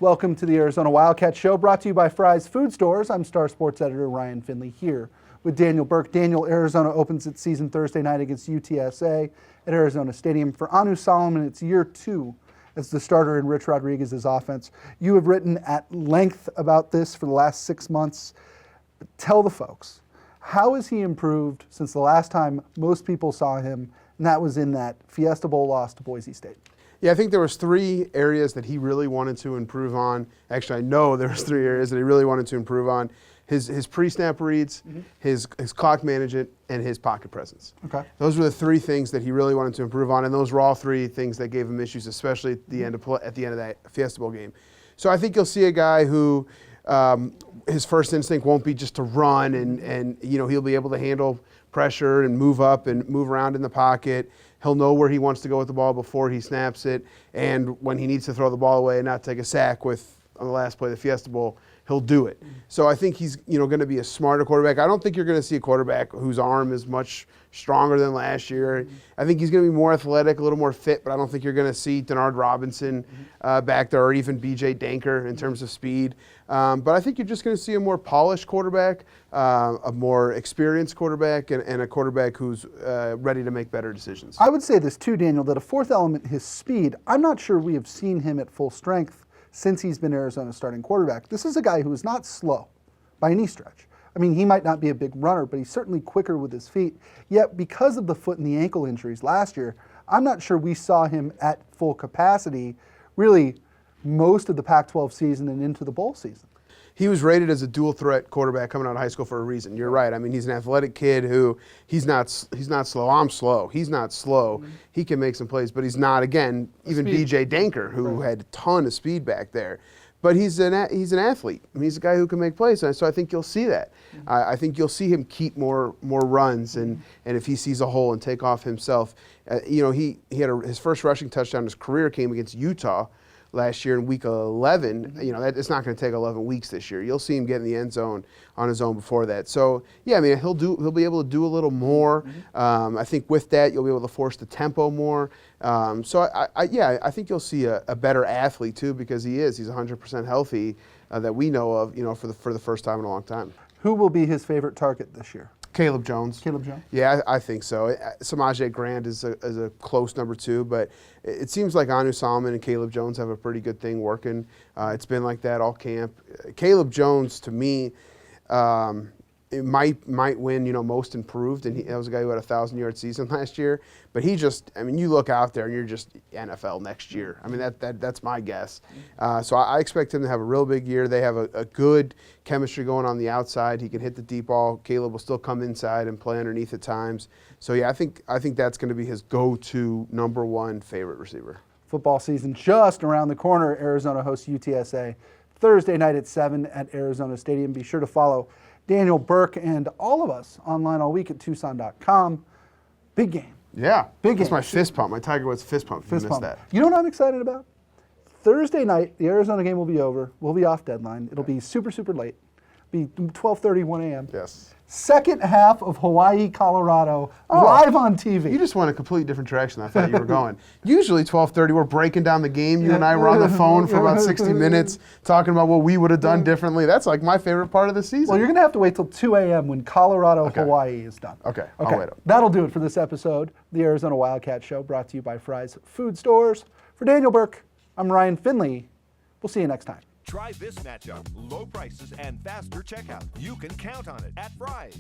Welcome to the Arizona Wildcat Show, brought to you by Fry's Food Stores. I'm Star Sports Editor Ryan Finley here with Daniel Burke. Daniel, Arizona opens its season Thursday night against UTSA at Arizona Stadium. For Anu Solomon, it's year 2 as the starter in Rich Rodriguez's offense. You have written at length about this for the last 6 months. Tell the folks, how has he improved since the last time most people saw him, and that was in that Fiesta Bowl loss to Boise State? Yeah, I think there was 3 areas that he really wanted to improve on. Actually, I know there was 3 areas that he really wanted to improve on. His pre-snap reads, his clock management, and his pocket presence. Okay. Those were the 3 things that he really wanted to improve on, and those were all 3 things that gave him issues, especially at the end of that Fiesta Bowl game. So I think you'll see a guy who his first instinct won't be just to run, and he'll be able to handle pressure and move up and move around in the pocket. He'll know where he wants to go with the ball before he snaps it, and when he needs to throw the ball away and not take a sack on the last play of the Fiesta Bowl, he'll do it. So I think he's going to be a smarter quarterback. I don't think you're going to see a quarterback whose arm is much stronger than last year. I think he's going to be more athletic, a little more fit, but I don't think you're going to see Denard Robinson back there, or even B.J. Danker in terms of speed. But I think you're just going to see a more polished quarterback, a more experienced quarterback, and a quarterback who's ready to make better decisions. I would say this too, Daniel, that a fourth element, his speed, I'm not sure we have seen him at full strength since he's been Arizona's starting quarterback. This is a guy who is not slow by any stretch. I mean, he might not be a big runner, but he's certainly quicker with his feet. Yet, because of the foot and the ankle injuries last year, I'm not sure we saw him at full capacity really most of the Pac-12 season and into the bowl season. He was rated as a dual threat quarterback coming out of high school for a reason. You're right. I mean, he's an athletic kid who he's not slow. I'm slow. He's not slow. He can make some plays, but he's not, again, even B.J. Danker, who had a ton of speed back there. But he's an athlete. I mean, he's a guy who can make plays, and so I think you'll see that. I think you'll see him keep more runs, and if he sees a hole and take off himself. He had his first rushing touchdown in his career came against Utah last year in week 11. It's not going to take 11 weeks this year. You'll see him get in the end zone on his own before that. So yeah, I mean, he'll be able to do a little more. I think with that you'll be able to force the tempo more. So I think you'll see a better athlete too, because he's 100% healthy that we know of. For the first time in a long time. Who will be his favorite target this year? Caleb Jones. Caleb Jones? Yeah, I think so. Samaje Grant is a close number 2, but it seems like Anu Solomon and Caleb Jones have a pretty good thing working. It's been like that all camp. Caleb Jones, to me, it might win, most improved, and that was a guy who had a 1,000-yard season last year. But you look out there and you're just NFL next year. I mean, that's my guess. So I expect him to have a real big year. They have a good chemistry going on the outside. He can hit the deep ball. Caleb will still come inside and play underneath at times. So yeah, I think that's going to be his go-to number 1 favorite receiver. Football season just around the corner. Arizona hosts UTSA Thursday night at 7 at Arizona Stadium. Be sure to follow Daniel Burke and all of us online all week at Tucson.com. Big game. Yeah. Big game. That's my fist pump, my Tiger Woods fist pump. Fist pump. That. You know what I'm excited about? Thursday night, the Arizona game will be over. We'll be off deadline. It'll be super, super late. It'll be 12:30, 1 a.m. Yes. Second half of Hawaii, Colorado, live on TV. You just went a completely different direction than I thought you were going. Usually 12:30, we're breaking down the game. You and I were on the phone for about 60 minutes talking about what we would have done differently. That's like my favorite part of the season. Well, you're going to have to wait till 2 a.m. when Colorado, Hawaii is done. Okay. I'll wait up. That'll do it for this episode, the Arizona Wildcat Show, brought to you by Fry's Food Stores. For Daniel Burke, I'm Ryan Finley. We'll see you next time. Try this matchup. Low prices and faster checkout. You can count on it at Fry's.